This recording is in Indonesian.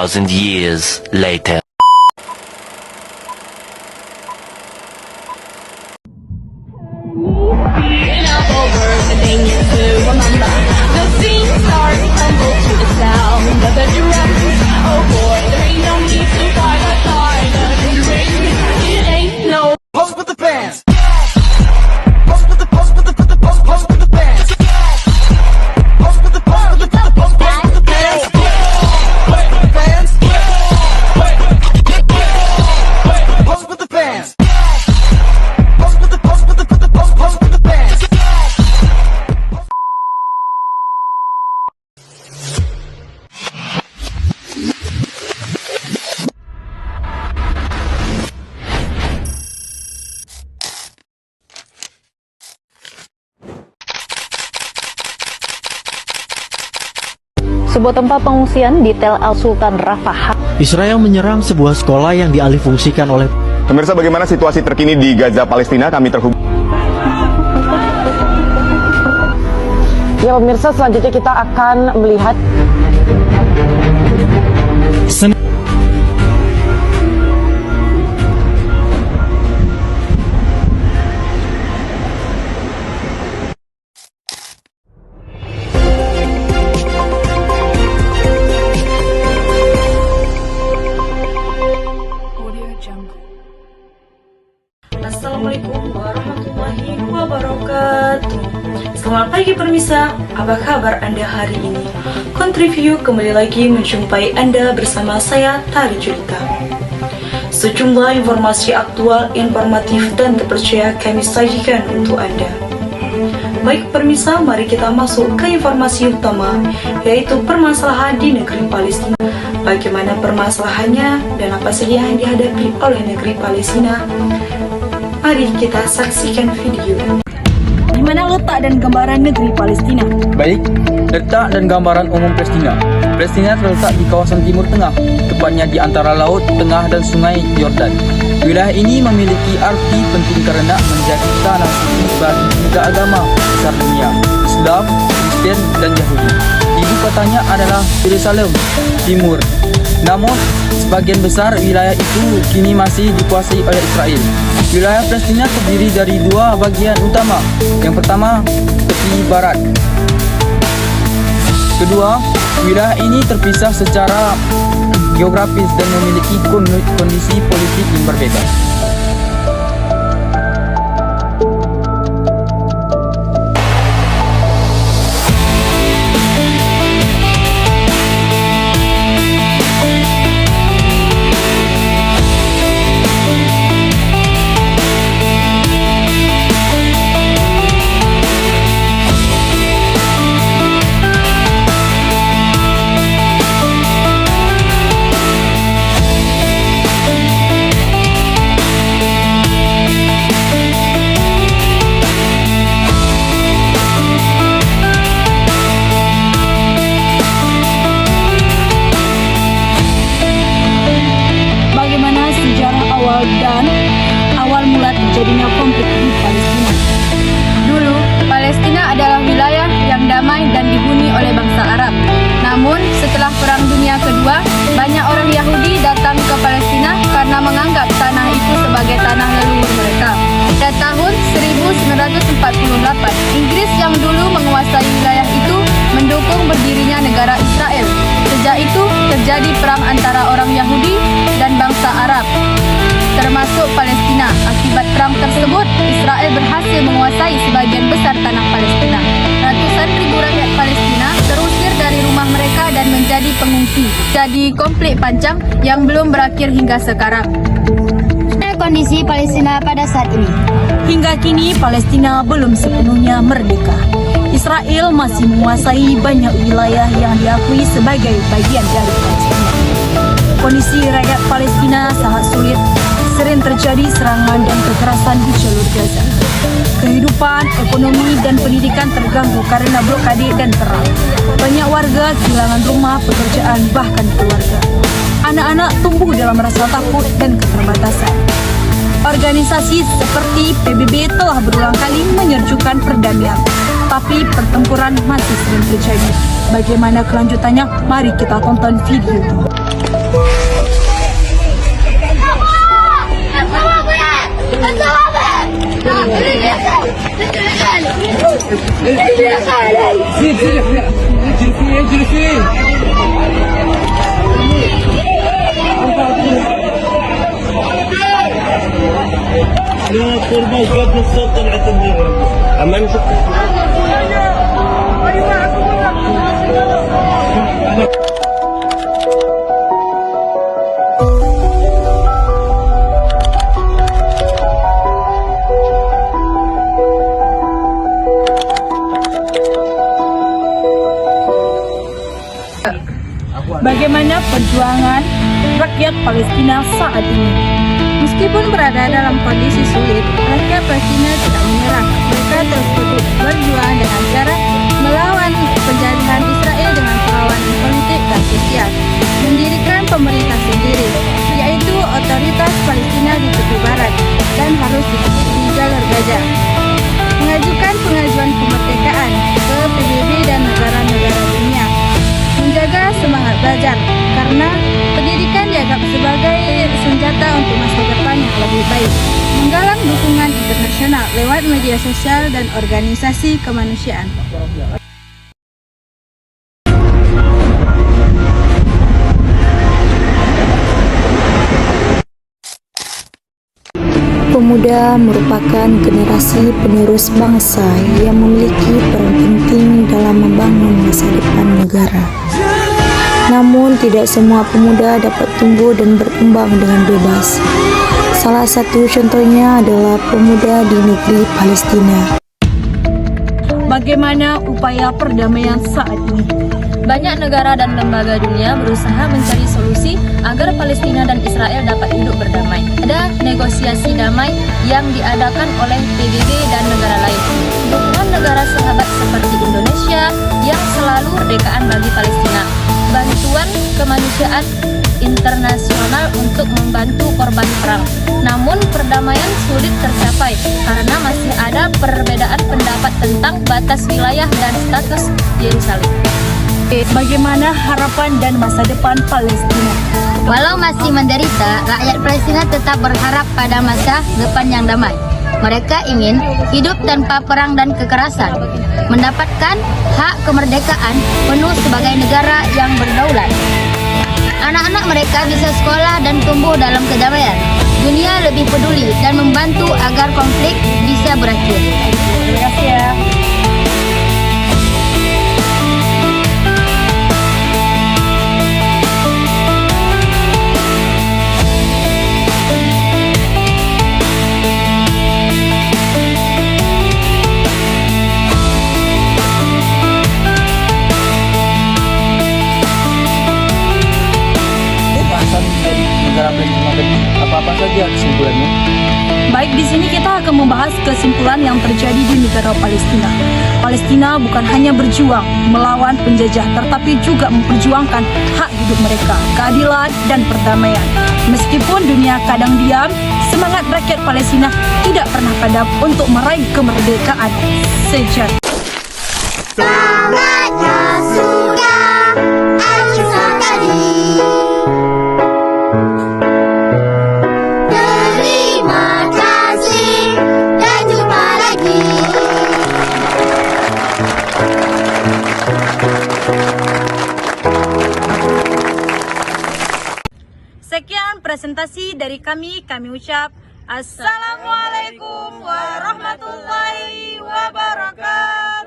2,000 years later. Over the things to remember. The things start to tumble to the sound of the drum. Oh boy, there ain't no need to fight a fight. It ain't no Pose with the bands. Pose with the pose with the pose with the pose pose with the bands. Pose with the pose with the pose pose pose with the bands. Pose with the bands. Pose with the bands. Pose with the pose with the pose pose with the bands. Sebuah tempat pengungsian di Tel Al Sultan Rafah. Israel menyerang sebuah sekolah yang dialihfungsikan oleh. Pemirsa, bagaimana situasi terkini di Gaza, Palestina? Kami terhubung. Ya pemirsa, selanjutnya kita akan melihat Assalamualaikum warahmatullahi wabarakatuh. Selamat pagi pemirsa, apa kabar Anda hari ini? Kontriview kembali lagi menjumpai Anda bersama saya Tari Julita. Sejumlah informasi aktual, informatif dan terpercaya kami sajikan untuk Anda. Baik pemirsa, mari kita masuk ke informasi utama, yaitu permasalahan di negeri Palestina. Bagaimana permasalahannya dan apa saja yang dihadapi oleh negeri Palestina? Mari kita saksikan video. Di mana letak dan gambaran negeri Palestina? Baik, letak dan gambaran umum Palestina. Palestina terletak di kawasan Timur Tengah, tepatnya di antara Laut Tengah dan Sungai Yordan. Wilayah ini memiliki arti penting karena menjadi tanah suci bagi tiga agama besar dunia, Islam, Kristen, dan Yahudi. Ibu kotanya adalah Yerusalem Timur. Namun, sebagian besar wilayah itu kini masih dikuasai oleh Israel. Wilayah Palestina terdiri dari dua bagian utama. Yang pertama, tepi barat. Kedua, wilayah ini terpisah secara geografis dan memiliki kondisi politik yang berbeda. Dan awal mula terjadinya konflik di Palestina. Dulu, Palestina adalah wilayah yang damai dan dihuni oleh bangsa Arab. Namun, setelah Perang Dunia Kedua, banyak orang Yahudi datang ke Palestina karena menganggap tanah itu sebagai tanah leluhur mereka. Pada tahun 1948, Inggris yang dulu menguasai wilayah itu mendukung berdirinya negara Israel. Sejak itu, terjadi perang antara orang Yahudi dan bangsa Arab, termasuk Palestina. Akibat perang tersebut, Israel berhasil menguasai sebagian besar tanah Palestina. Ratusan ribu rakyat Palestina terusir dari rumah mereka dan menjadi pengungsi. Jadi konflik panjang yang belum berakhir hingga sekarang. Kondisi Palestina pada saat ini. Hingga kini Palestina belum sepenuhnya merdeka. Israel masih menguasai banyak wilayah yang diakui sebagai bagian dari Palestina. Kondisi rakyat Palestina sangat sulit. Sering terjadi serangan dan kekerasan di jalur Gaza. Kehidupan, ekonomi, dan pendidikan terganggu karena blokade dan perang. Banyak warga kehilangan rumah, pekerjaan, bahkan keluarga. Anak-anak tumbuh dalam rasa takut dan keterbatasan. Organisasi seperti PBB telah berulang kali menyerjukan perdamaian, tapi pertempuran masih sering terjadi. Bagaimana kelanjutannya? Mari kita tonton video ini. Bagaimana perjuangan rakyat Palestina saat ini? Meskipun berada dalam kondisi sulit, rakyat Palestina tidak menyerah. Mereka terus berjuang dengan cara melawan penjajahan Israel dengan perlawanan politik dan sosial, mendirikan pemerintah sendiri, yaitu Otoritas Palestina di tepi barat dan harus di jalur Gaza, mengajukan pengajuan kemerdekaan ke PBB dan negara-negara dunia, menjaga semangat belajar karena pendidikan dianggap sebagai senjata untuk masa depan yang lebih baik, menggalang dukungan internasional lewat media sosial dan organisasi kemanusiaan. Pemuda merupakan generasi penerus bangsa yang memiliki peran penting dalam membangun masa depan negara. Namun, tidak semua pemuda dapat tumbuh dan berkembang dengan bebas. Salah satu contohnya adalah pemuda di negeri Palestina. Bagaimana upaya perdamaian saat ini? Banyak negara dan lembaga dunia berusaha mencari solusi agar Palestina dan Israel dapat hidup berdamai. Ada negosiasi damai yang diadakan oleh PBB dan negara lain. Dukungan negara sahabat seperti Indonesia yang selalu rekaan bagi Palestina. Bantuan kemanusiaan internasional untuk membantu korban perang. Namun perdamaian sulit tercapai karena masih ada perbedaan pendapat tentang batas wilayah dan status Yerusalem. Bagaimana harapan dan masa depan Palestina? Walau masih menderita, rakyat Palestina tetap berharap pada masa depan yang damai. Mereka ingin hidup tanpa perang dan kekerasan, mendapatkan hak kemerdekaan penuh sebagai negara yang berdaulat. Anak-anak mereka bisa sekolah dan tumbuh dalam kedamaian. Dunia lebih peduli dan membantu agar konflik bisa berakhir. Terima kasih ya. Negara Palestina tadi, apa-apa saja kesimpulannya? Baik, di sini kita akan membahas kesimpulan yang terjadi di negara Palestina. Palestina bukan hanya berjuang melawan penjajah, tetapi juga memperjuangkan hak hidup mereka, keadilan dan perdamaian. Meskipun dunia kadang diam, semangat rakyat Palestina tidak pernah padam untuk meraih kemerdekaan sejati. Semangatnya sudah Al-Aqsa tadi. Terima kasih dan jumpa lagi. Sekian presentasi dari kami ucap Assalamualaikum warahmatullahi wabarakatuh.